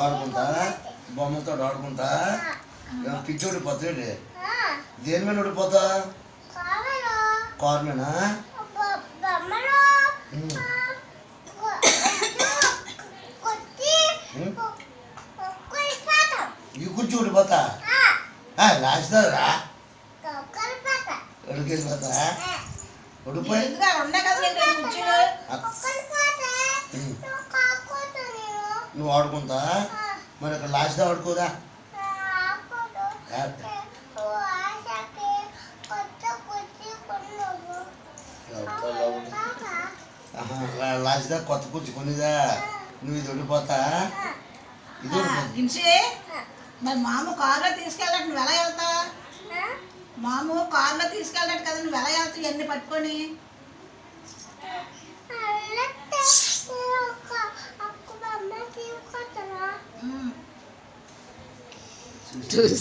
ఆడుకుంటా బొమ్మతో ఆడుకుంటా పిచ్చి ఓడిపోతాడు. దేని మీద ఓడిపోతా? కారు మీద. ఈ కుర్చీ ఓడిపోతా లాస్ట్రా ఉడికెళ్ళిపోతా ఉడిపోయి నువ్వు ఆడుకుంటా మరి ఇక్కడ లాస్ట్ ఆడుకోదా? లాస్ట్ కొత్త కుర్చీ కొనిదా నువ్వు ఇది ఓడిపోతా ఇది మరి మాము కారులో తీసుకెళ్ళాడు నువ్వు ఎలా వెళ్తావు? మాము కారులో తీసుకెళ్ళాడు కదా నువ్వు ఎలా వెళ్తావు ఇవన్నీ పట్టుకొని? చూసి